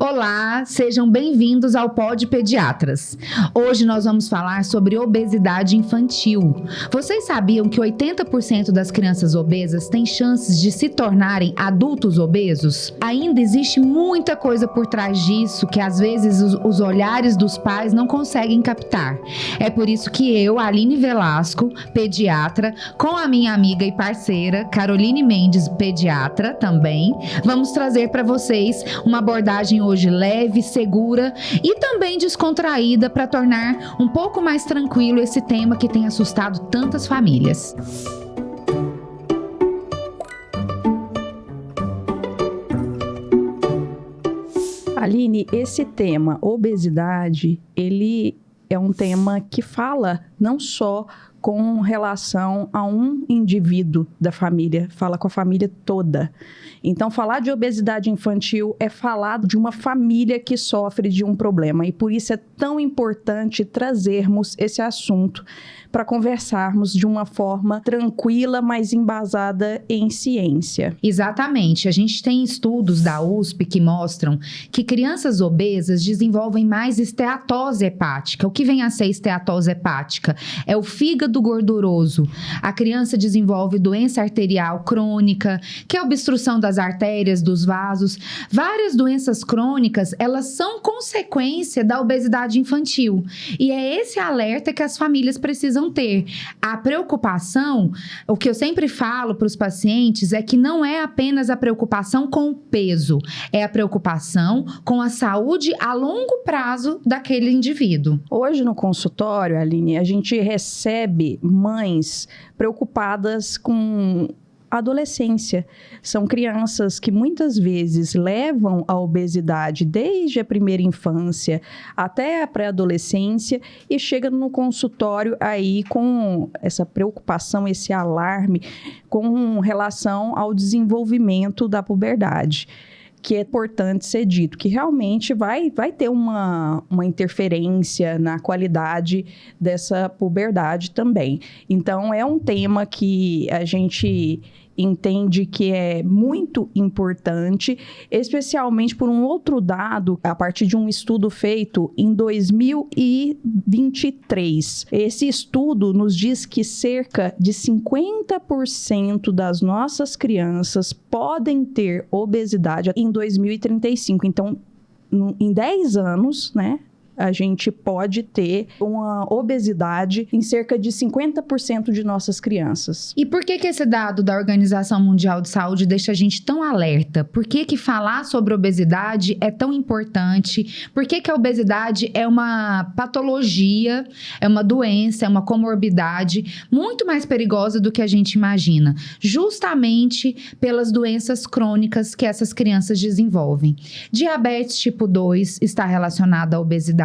Olá, sejam bem-vindos ao Pod Pediatras. Hoje nós vamos falar sobre obesidade infantil. Vocês sabiam que 80% das crianças obesas têm chances de se tornarem adultos obesos? Ainda existe muita coisa por trás disso que às vezes os olhares dos pais não conseguem captar. É por isso que eu, Aline Velasco, pediatra, com a minha amiga e parceira, Caroline Mendes, pediatra também, vamos trazer para vocês uma abordagem hoje leve, segura e também descontraída para tornar um pouco mais tranquilo esse tema que tem assustado tantas famílias. Aline, esse tema, obesidade, ele é um tema que fala não só com relação a um indivíduo da família, fala com a família toda. Então, falar de obesidade infantil é falar de uma família que sofre de um problema. E por isso é tão importante trazermos esse assunto para conversarmos de uma forma tranquila, mas embasada em ciência. Exatamente. A gente tem estudos da USP que mostram que crianças obesas desenvolvem mais esteatose hepática. O que vem a ser esteatose hepática? É o fígado gorduroso. A criança desenvolve doença arterial crônica, que é a obstrução das artérias, dos vasos. Várias doenças crônicas, elas são consequência da obesidade infantil. E é esse alerta que as famílias precisam ter. A preocupação, o que eu sempre falo para os pacientes é que não é apenas a preocupação com o peso, é a preocupação com a saúde a longo prazo daquele indivíduo. Hoje no consultório, Aline, a gente recebe mães preocupadas com a adolescência. São crianças que muitas vezes levam a obesidade desde a primeira infância até a pré-adolescência e chegam no consultório aí com essa preocupação, esse alarme com relação ao desenvolvimento da puberdade. Que é importante ser dito, que realmente vai ter uma interferência na qualidade dessa puberdade também. Então, é um tema que a gente entende que é muito importante, especialmente por um outro dado, a partir de um estudo feito em 2023. Esse estudo nos diz que cerca de 50% das nossas crianças podem ter obesidade em 2035. Então, em 10 anos, né? A gente pode ter uma obesidade em cerca de 50% de nossas crianças. E por que esse dado da Organização Mundial de Saúde deixa a gente tão alerta? Por que falar sobre obesidade é tão importante? Por que a obesidade é uma patologia, é uma doença, é uma comorbidade muito mais perigosa do que a gente imagina? Justamente pelas doenças crônicas que essas crianças desenvolvem. Diabetes tipo 2 está relacionada à obesidade.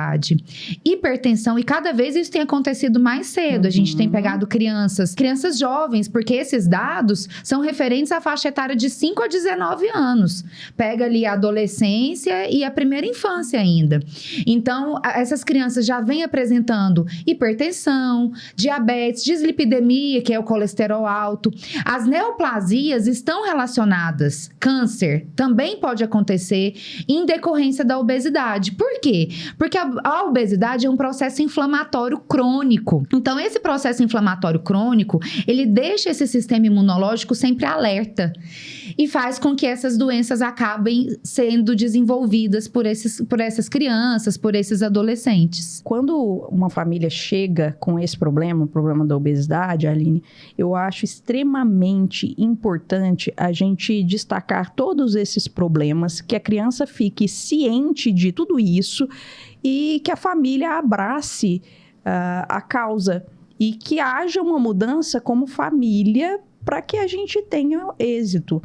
Hipertensão, e cada vez isso tem acontecido mais cedo. A gente tem pegado crianças jovens, porque esses dados são referentes à faixa etária de 5 a 19 anos. Pega ali a adolescência e a primeira infância ainda. Então, essas crianças já vêm apresentando hipertensão, diabetes, dislipidemia, que é o colesterol alto. As neoplasias estão relacionadas. Câncer também pode acontecer em decorrência da obesidade. Por quê? Porque a obesidade é um processo inflamatório crônico. Então, esse processo inflamatório crônico, ele deixa esse sistema imunológico sempre alerta e faz com que essas doenças acabem sendo desenvolvidas por essas crianças, por esses adolescentes. Quando uma família chega com esse problema, o problema da obesidade, Aline, eu acho extremamente importante a gente destacar todos esses problemas, que a criança fique ciente de tudo isso e que a família abrace a causa e que haja uma mudança como família para que a gente tenha êxito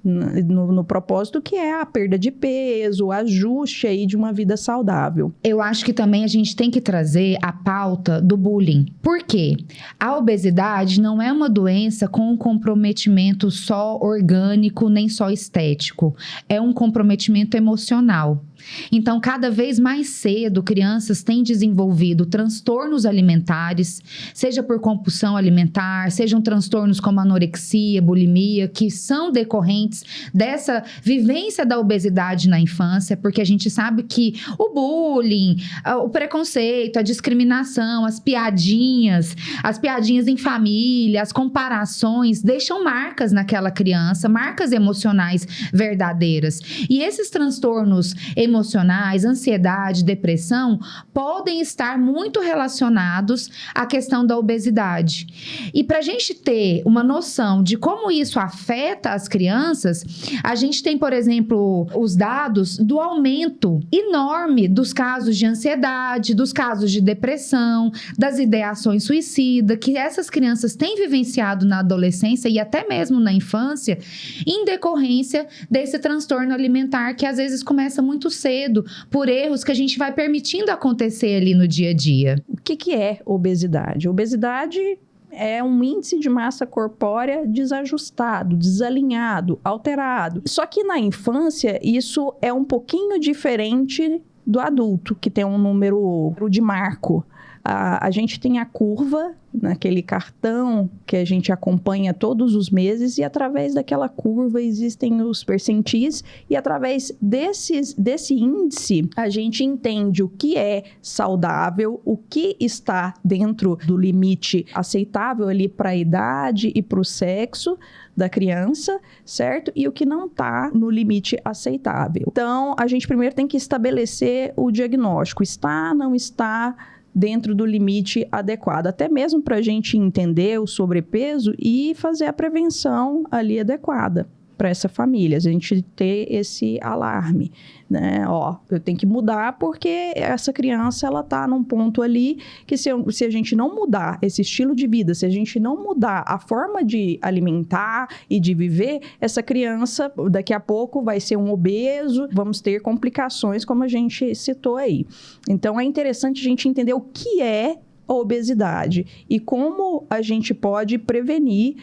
no propósito que é a perda de peso, o ajuste aí de uma vida saudável. Eu acho que também a gente tem que trazer a pauta do bullying. Por quê? A obesidade não é uma doença com um comprometimento só orgânico, nem só estético. É um comprometimento emocional. Então, cada vez mais cedo, crianças têm desenvolvido transtornos alimentares, seja por compulsão alimentar, sejam transtornos como anorexia, bulimia, que são decorrentes dessa vivência da obesidade na infância, porque a gente sabe que o bullying, o preconceito, a discriminação, as piadinhas em família, as comparações, deixam marcas naquela criança, marcas emocionais verdadeiras. E esses transtornos emocionais, ansiedade, depressão, podem estar muito relacionados à questão da obesidade. E para a gente ter uma noção de como isso afeta as crianças, a gente tem, por exemplo, os dados do aumento enorme dos casos de ansiedade, dos casos de depressão, das ideações suicidas, que essas crianças têm vivenciado na adolescência e até mesmo na infância, em decorrência desse transtorno alimentar que às vezes começa muito cedo, por erros que a gente vai permitindo acontecer ali no dia a dia. O que é obesidade? Obesidade é um índice de massa corpórea desajustado, desalinhado, alterado. Só que na infância, isso é um pouquinho diferente do adulto, que tem um número de marco. A gente tem a curva, naquele cartão que a gente acompanha todos os meses, e através daquela curva existem os percentis, e através desse índice a gente entende o que é saudável, o que está dentro do limite aceitável ali para a idade e para o sexo da criança, certo? E o que não está no limite aceitável. Então, a gente primeiro tem que estabelecer o diagnóstico. Está, não está dentro do limite adequado, até mesmo para a gente entender o sobrepeso e fazer a prevenção ali adequada para essa família, a gente ter esse alarme, né? Ó, eu tenho que mudar porque essa criança, ela tá num ponto ali que se a gente não mudar esse estilo de vida, se a gente não mudar a forma de alimentar e de viver, essa criança daqui a pouco vai ser um obeso, vamos ter complicações como a gente citou aí. Então é interessante a gente entender o que é a obesidade e como a gente pode prevenir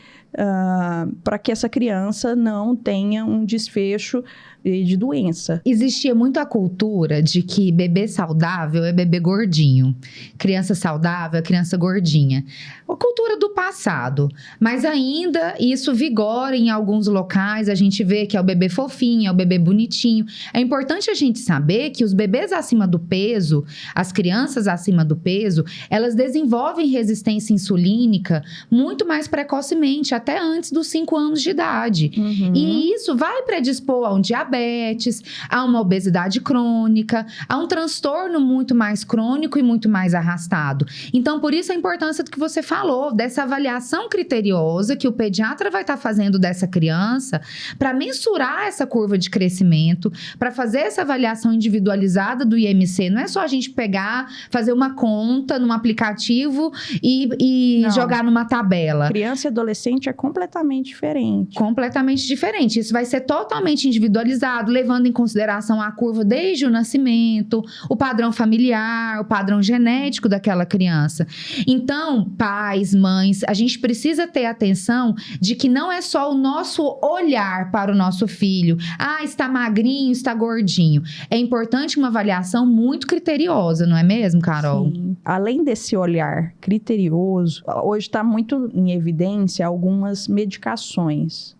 para que essa criança não tenha um desfecho de doença. Existia muito a cultura de que bebê saudável é bebê gordinho, criança saudável é criança gordinha. A cultura do passado, mas ainda isso vigora em alguns locais, a gente vê que é o bebê fofinho, é o bebê bonitinho. É importante a gente saber que os bebês acima do peso, as crianças acima do peso, elas desenvolvem resistência insulínica muito mais precocemente, até antes dos 5 anos de idade. Uhum. E isso vai predispor a um diabetes, a uma obesidade crônica, a um transtorno muito mais crônico e muito mais arrastado. Então, por isso a importância do que você falou, dessa avaliação criteriosa que o pediatra vai estar fazendo dessa criança para mensurar essa curva de crescimento, para fazer essa avaliação individualizada do IMC. Não é só a gente pegar, fazer uma conta num aplicativo e jogar numa tabela. Criança e adolescente é completamente diferente. Completamente diferente. Isso vai ser totalmente individualizado, levando em consideração a curva desde o nascimento, o padrão familiar, o padrão genético daquela criança. Então, pais, mães, a gente precisa ter atenção de que não é só o nosso olhar para o nosso filho. Ah, está magrinho, está gordinho. É importante uma avaliação muito criteriosa, não é mesmo, Carol? Sim. Além desse olhar criterioso, hoje está muito em evidência algumas medicações.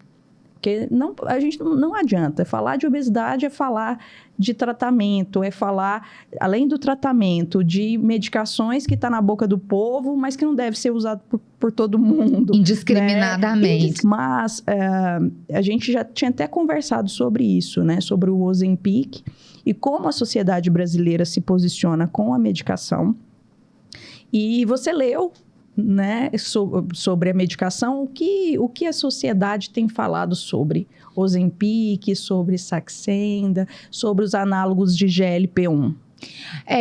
Porque a gente não adianta. Falar de obesidade é falar de tratamento, é falar, além do tratamento, de medicações que está na boca do povo, mas que não deve ser usado por todo mundo. Indiscriminadamente. Né? Mas a gente já tinha até conversado sobre isso, né? Sobre o Ozempic e como a sociedade brasileira se posiciona com a medicação. E você leu, né, sobre a medicação, o que a sociedade tem falado sobre Ozempic, sobre Saxenda, sobre os análogos de GLP-1?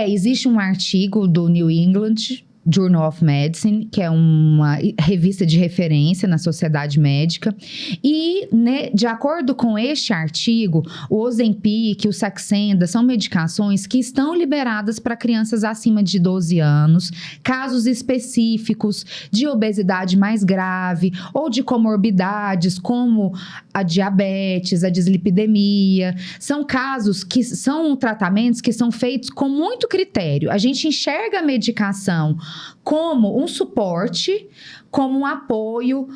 Existe um artigo do New England Journal of Medicine, que é uma revista de referência na sociedade médica. E, né, de acordo com este artigo, o Ozempic, o Saxenda são medicações que estão liberadas para crianças acima de 12 anos, casos específicos de obesidade mais grave ou de comorbidades como a diabetes, a dislipidemia. São casos que são tratamentos que são feitos com muito critério. A gente enxerga a medicação como um suporte, como um apoio,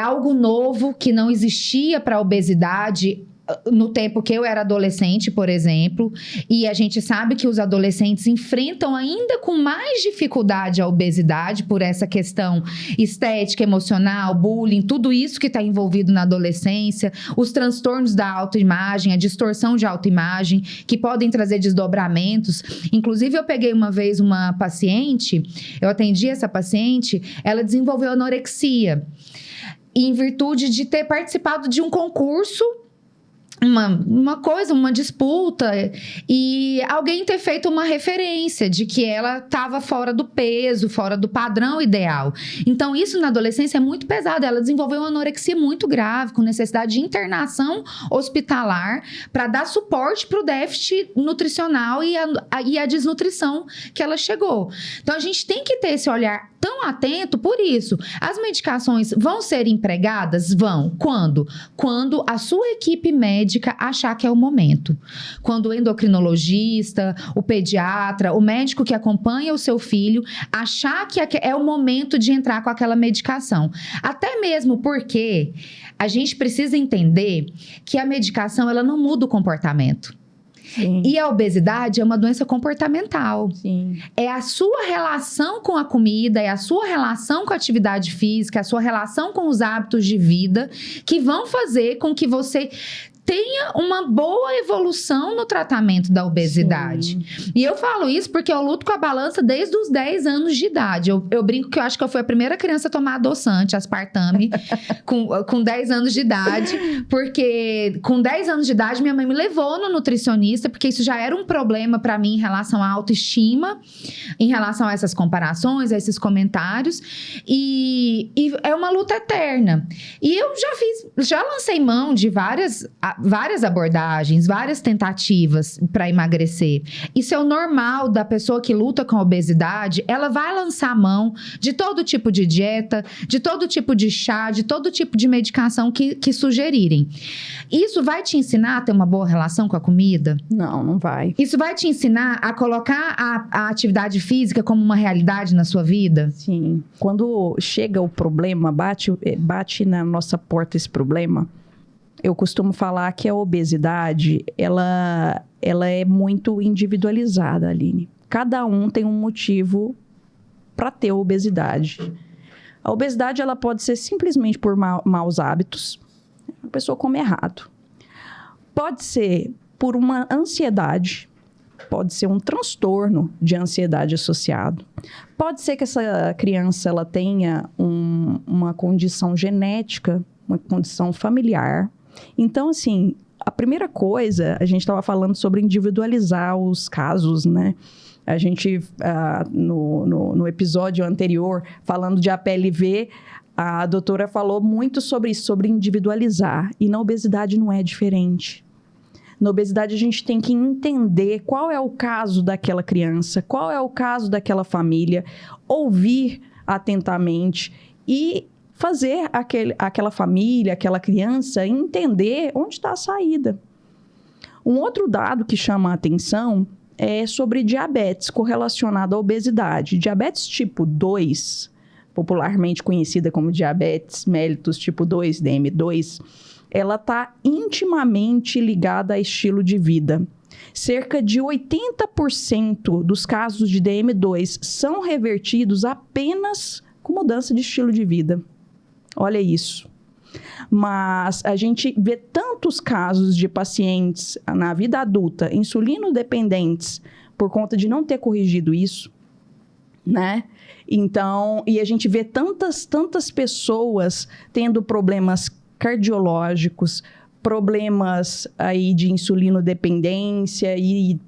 algo novo que não existia para a obesidade no tempo que eu era adolescente, por exemplo, e a gente sabe que os adolescentes enfrentam ainda com mais dificuldade a obesidade por essa questão estética, emocional, bullying, tudo isso que está envolvido na adolescência, os transtornos da autoimagem, a distorção de autoimagem, que podem trazer desdobramentos. Inclusive, eu peguei uma vez uma paciente, eu atendi essa paciente, ela desenvolveu anorexia, em virtude de ter participado de um concurso, uma disputa, e alguém ter feito uma referência de que ela estava fora do peso, fora do padrão ideal. Então, isso na adolescência é muito pesado. Ela desenvolveu uma anorexia muito grave, com necessidade de internação hospitalar para dar suporte para o déficit nutricional e a desnutrição que ela chegou. Então, a gente tem que ter esse olhar tão atento por isso. As medicações vão ser empregadas? Vão. Quando? Quando a sua equipe médica achar que é o momento. Quando o endocrinologista, o pediatra, o médico que acompanha o seu filho achar que é o momento de entrar com aquela medicação. Até mesmo porque a gente precisa entender que a medicação, ela não muda o comportamento. Sim. E a obesidade é uma doença comportamental. Sim. É a sua relação com a comida, é a sua relação com a atividade física, é a sua relação com os hábitos de vida que vão fazer com que você tenha uma boa evolução no tratamento da obesidade. Sim. E eu falo isso porque eu luto com a balança desde os 10 anos de idade. Eu brinco que eu acho que eu fui a primeira criança a tomar adoçante, aspartame, com 10 anos de idade. Porque com 10 anos de idade, minha mãe me levou no nutricionista, porque isso já era um problema para mim em relação à autoestima, em relação a essas comparações, a esses comentários. E é uma luta eterna. E eu já lancei mão de várias abordagens, várias tentativas para emagrecer. Isso é o normal da pessoa que luta com a obesidade. Ela vai lançar mão de todo tipo de dieta, de todo tipo de chá, de todo tipo de medicação que sugerirem. Isso vai te ensinar a ter uma boa relação com a comida? Não, não vai. Isso vai te ensinar a colocar a atividade física como uma realidade na sua vida? Sim. Quando chega o problema, bate na nossa porta esse problema, eu costumo falar que a obesidade, ela é muito individualizada, Aline. Cada um tem um motivo para ter obesidade. A obesidade, ela pode ser simplesmente por maus hábitos. A pessoa come errado. Pode ser por uma ansiedade. Pode ser um transtorno de ansiedade associado. Pode ser que essa criança ela tenha uma condição genética, uma condição familiar. Então, assim, a primeira coisa, a gente estava falando sobre individualizar os casos, né? A gente, no episódio anterior, falando de APLV, a doutora falou muito sobre isso, sobre individualizar. E na obesidade não é diferente. Na obesidade, a gente tem que entender qual é o caso daquela criança, qual é o caso daquela família, ouvir atentamente e fazer aquela família, aquela criança entender onde está a saída. Um outro dado que chama a atenção é sobre diabetes correlacionado à obesidade. Diabetes tipo 2, popularmente conhecida como diabetes mellitus tipo 2, DM2, ela está intimamente ligada a estilo de vida. Cerca de 80% dos casos de DM2 são revertidos apenas com mudança de estilo de vida. Olha isso. Mas a gente vê tantos casos de pacientes na vida adulta, insulino-dependentes, por conta de não ter corrigido isso, né? Então, e a gente vê tantas pessoas tendo problemas cardiológicos, problemas aí de insulinodependência e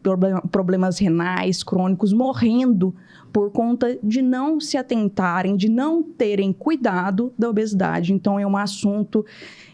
problemas renais crônicos morrendo por conta de não se atentarem, de não terem cuidado da obesidade. Então, é um assunto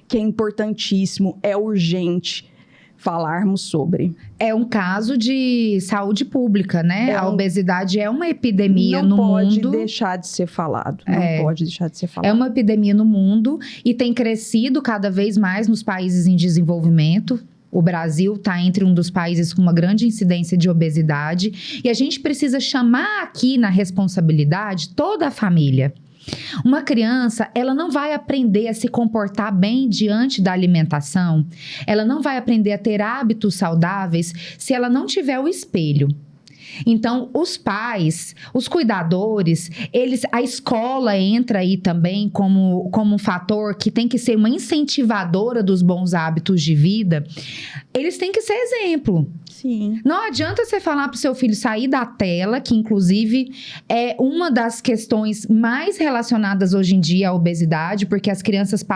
que é importantíssimo, é urgente falarmos sobre. É um caso de saúde pública, né? A obesidade é uma epidemia no mundo. Não pode deixar de ser falado. Não pode deixar de ser falado. É uma epidemia no mundo e tem crescido cada vez mais nos países em desenvolvimento. O Brasil está entre um dos países com uma grande incidência de obesidade. E a gente precisa chamar aqui na responsabilidade toda a família. Uma criança, ela não vai aprender a se comportar bem diante da alimentação, ela não vai aprender a ter hábitos saudáveis se ela não tiver o espelho. Então, os pais, os cuidadores, a escola entra aí também como um fator que tem que ser uma incentivadora dos bons hábitos de vida. Eles têm que ser exemplo. Sim. Não adianta você falar para o seu filho sair da tela, que inclusive é uma das questões mais relacionadas hoje em dia à obesidade, porque as crianças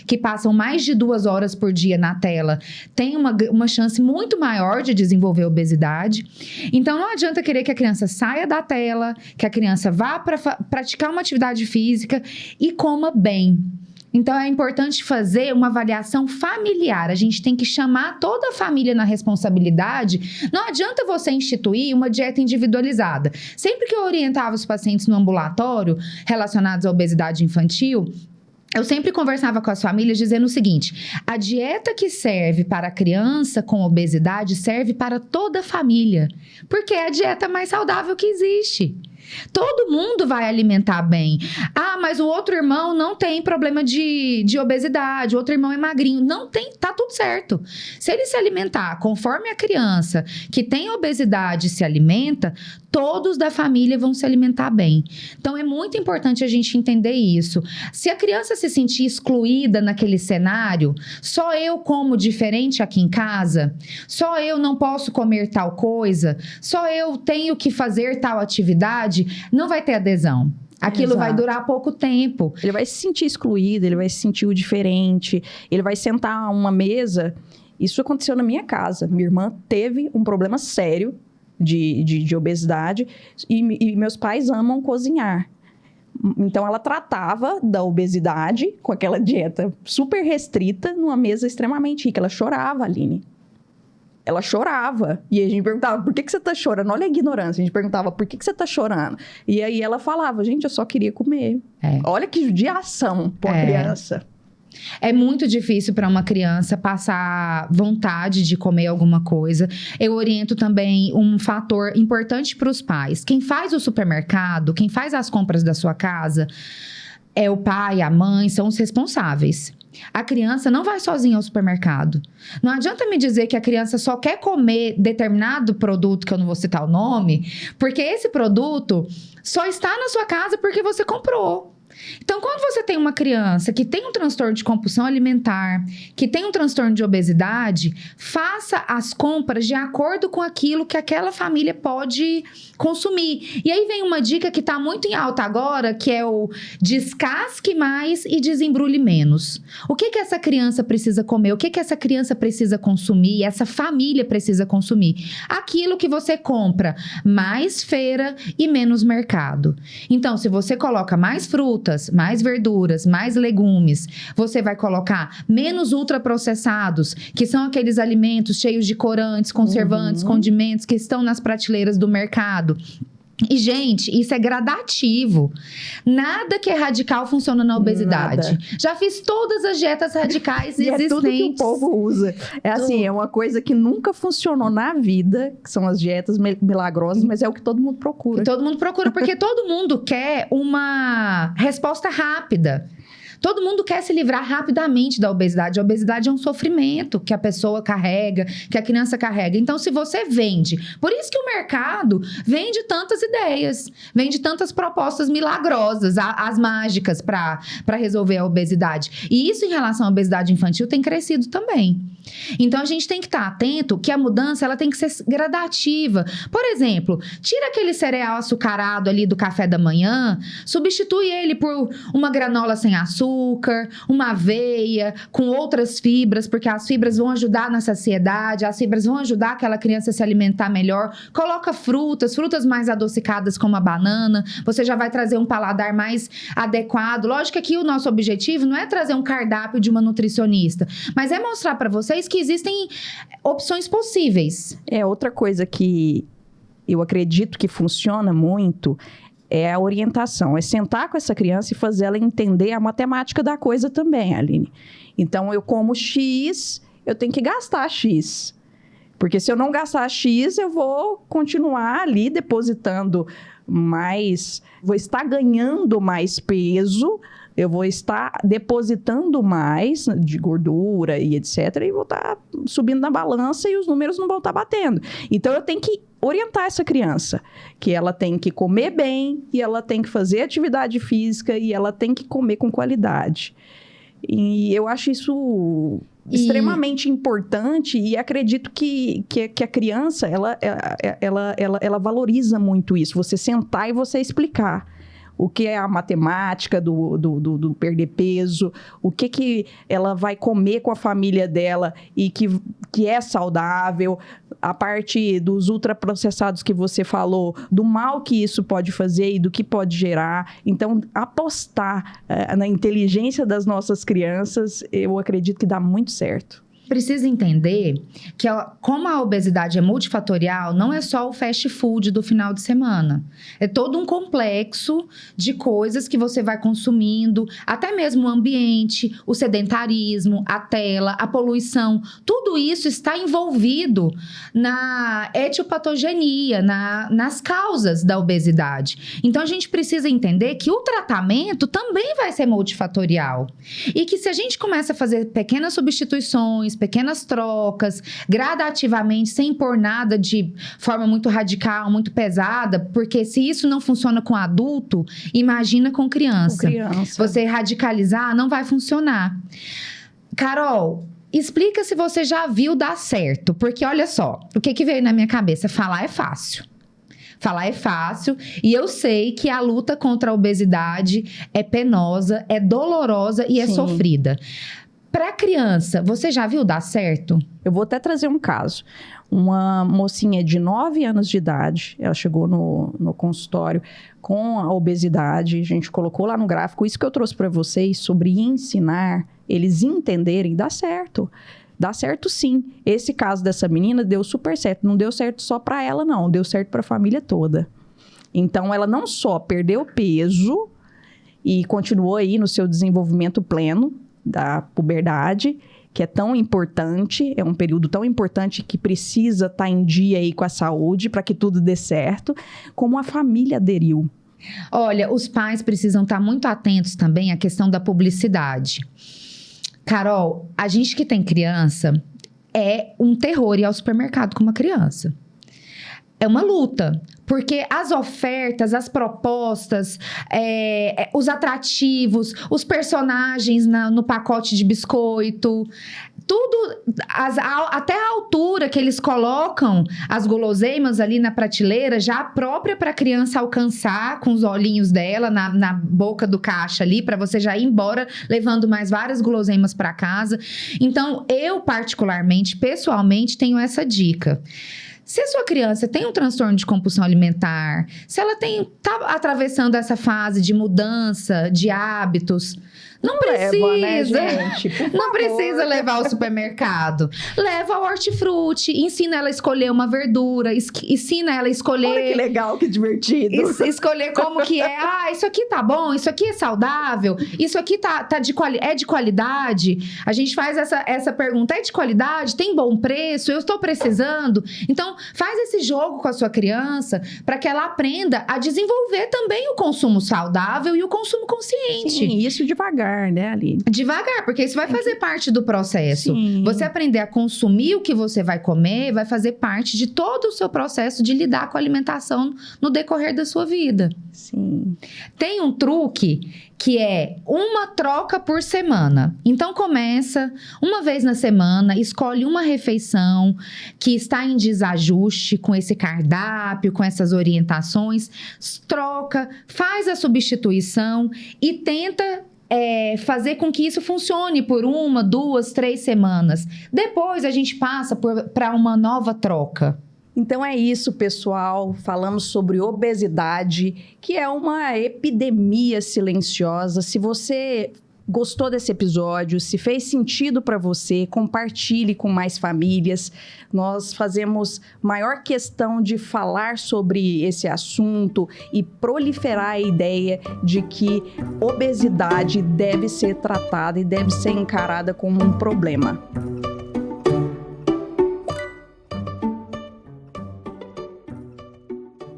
que passam mais de 2 horas por dia na tela têm uma chance muito maior de desenvolver obesidade. Então, não adianta querer que a criança saia da tela, que a criança vá para praticar uma atividade física e coma bem. Então, é importante fazer uma avaliação familiar. A gente tem que chamar toda a família na responsabilidade. Não adianta você instituir uma dieta individualizada. Sempre que eu orientava os pacientes no ambulatório relacionados à obesidade infantil, eu sempre conversava com as famílias dizendo o seguinte: a dieta que serve para a criança com obesidade serve para toda a família, porque é a dieta mais saudável que existe. Todo mundo vai alimentar bem. Ah, mas o outro irmão não tem problema de obesidade, o outro irmão é magrinho. Não tem, tá tudo certo. Se ele se alimentar conforme a criança que tem obesidade se alimenta, todos da família vão se alimentar bem. Então, é muito importante a gente entender isso. Se a criança se sentir excluída naquele cenário, só eu como diferente aqui em casa, só eu não posso comer tal coisa, só eu tenho que fazer tal atividade, não vai ter adesão. Aquilo vai durar pouco tempo. Ele vai se sentir excluído, ele vai se sentir o diferente, ele vai sentar a uma mesa. Isso aconteceu na minha casa. Minha irmã teve um problema sério de obesidade e meus pais amam cozinhar. Então, ela tratava da obesidade com aquela dieta super restrita numa mesa extremamente rica. Ela chorava, Aline. Ela chorava. E a gente perguntava, por que você tá chorando? Olha a ignorância. A gente perguntava, por que você tá chorando? E aí ela falava, gente, eu só queria comer. Olha que judiação pra uma criança. É muito difícil para uma criança passar vontade de comer alguma coisa. Eu oriento também um fator importante para os pais. Quem faz o supermercado, quem faz as compras da sua casa, é o pai, a mãe, são os responsáveis. A criança não vai sozinha ao supermercado. Não adianta me dizer que a criança só quer comer determinado produto, que eu não vou citar o nome, porque esse produto só está na sua casa porque você comprou. Então, quando você tem uma criança que tem um transtorno de compulsão alimentar, que tem um transtorno de obesidade, faça as compras de acordo com aquilo que aquela família pode consumir. E aí vem uma dica que está muito em alta agora, que é o descasque mais e desembrulhe menos. O que essa criança precisa comer? O que essa criança precisa consumir? Essa família precisa consumir? Aquilo que você compra mais feira e menos mercado. Então, se você coloca mais frutas, mais verduras, mais legumes, você vai colocar menos ultraprocessados, que são aqueles alimentos cheios de corantes, conservantes, condimentos que estão nas prateleiras do mercado. E, gente, isso é gradativo. Nada que é radical funciona na obesidade. Nada. Já fiz todas as dietas radicais existentes. É tudo que o povo usa. É assim, é uma coisa que nunca funcionou na vida, que são as dietas milagrosas, mas é o que todo mundo procura. Todo mundo procura, porque todo mundo quer uma resposta rápida. Todo mundo quer se livrar rapidamente da obesidade. A obesidade é um sofrimento que a pessoa carrega, que a criança carrega. Então, se você vende... Por isso que o mercado vende tantas ideias, vende tantas propostas milagrosas, as mágicas para resolver a obesidade. E isso, em relação à obesidade infantil, tem crescido também. Então, a gente tem que estar atento que a mudança ela tem que ser gradativa. Por exemplo, tira aquele cereal açucarado ali do café da manhã, substitui ele por uma granola sem açúcar, açúcar, uma aveia, com outras fibras, porque as fibras vão ajudar na saciedade, as fibras vão ajudar aquela criança a se alimentar melhor. Coloca frutas mais adocicadas como a banana, você já vai trazer um paladar mais adequado. Lógico que aqui o nosso objetivo não é trazer um cardápio de uma nutricionista, mas é mostrar para vocês que existem opções possíveis. Outra coisa que eu acredito que funciona muito é a orientação, é sentar com essa criança e fazer ela entender a matemática da coisa também, Aline. Então, eu como X, eu tenho que gastar X. Porque se eu não gastar X, eu vou continuar ali depositando mais, vou estar ganhando mais peso, eu vou estar depositando mais de gordura e etc. E vou estar subindo na balança e os números não vão estar batendo. Então, eu tenho que orientar essa criança, que ela tem que comer bem, e ela tem que fazer atividade física, e ela tem que comer com qualidade. E eu acho isso extremamente importante, e acredito que a criança, ela valoriza muito isso, você sentar e você explicar o que é a matemática do perder peso, o que ela vai comer com a família dela e que é saudável, a parte dos ultraprocessados que você falou, do mal que isso pode fazer e do que pode gerar. Então, apostar na inteligência das nossas crianças, eu acredito que dá muito certo. Precisa entender que, como a obesidade é multifatorial, não é só o fast food do final de semana. É todo um complexo de coisas que você vai consumindo, até mesmo o ambiente, o sedentarismo, a tela, a poluição. Tudo isso está envolvido na etiopatogenia, nas causas da obesidade. Então, a gente precisa entender que o tratamento também vai ser multifatorial. E que se a gente começa a fazer pequenas substituições, pequenas trocas, gradativamente, sem impor nada de forma muito radical, muito pesada, porque se isso não funciona com adulto, imagina com criança. Você radicalizar, não vai funcionar. Carol, explica se você já viu dar certo, porque olha só, o que veio na minha cabeça? Falar é fácil. Falar é fácil, e eu sei que a luta contra a obesidade é penosa, é dolorosa e é sofrida. Para criança, você já viu dar certo? Eu vou até trazer um caso. Uma mocinha de 9 anos de idade, ela chegou no consultório com a obesidade, a gente colocou lá no gráfico, isso que eu trouxe para vocês sobre ensinar, eles entenderem, dá certo. Dá certo sim. Esse caso dessa menina deu super certo. Não deu certo só para ela, não. Deu certo para a família toda. Então, ela não só perdeu peso e continuou aí no seu desenvolvimento pleno, da puberdade, que é tão importante, é um período tão importante que precisa estar em dia aí com a saúde para que tudo dê certo, como a família aderiu. Olha, os pais precisam estar muito atentos também à questão da publicidade. Carol, a gente que tem criança, é um terror ir ao supermercado com uma criança. É uma luta, porque as ofertas, as propostas, os atrativos, os personagens no pacote de biscoito, tudo, até a altura que eles colocam as guloseimas ali na prateleira, já própria para a criança alcançar com os olhinhos dela na boca do caixa ali, para você já ir embora levando mais várias guloseimas para casa. Então, eu particularmente, pessoalmente, tenho essa dica. Se a sua criança tem um transtorno de compulsão alimentar, se ela está atravessando essa fase de mudança de hábitos, não precisa, leva, né, gente? Por não favor. Precisa levar ao supermercado. Leva ao hortifruti, ensina ela a escolher uma verdura, ensina ela a escolher... Olha que legal, que divertido. Escolher como que é. Ah, isso aqui tá bom, isso aqui é saudável, isso aqui é de qualidade. A gente faz essa pergunta, é de qualidade? Tem bom preço? Eu estou precisando? Então, faz esse jogo com a sua criança para que ela aprenda a desenvolver também o consumo saudável e o consumo consciente. Sim, isso devagar, né, Aline? Devagar, porque isso vai fazer parte do processo. Sim. Você aprender a consumir o que você vai comer vai fazer parte de todo o seu processo de lidar com a alimentação no decorrer da sua vida. Sim. Tem um truque que é uma troca por semana. Então, começa uma vez na semana, escolhe uma refeição que está em desajuste com esse cardápio, com essas orientações, troca, faz a substituição e tenta fazer com que isso funcione por 1, 2, 3 semanas. Depois a gente passa para uma nova troca. Então é isso, pessoal. Falamos sobre obesidade, que é uma epidemia silenciosa. Se você gostou desse episódio, se fez sentido para você, compartilhe com mais famílias. Nós fazemos maior questão de falar sobre esse assunto e proliferar a ideia de que obesidade deve ser tratada e deve ser encarada como um problema.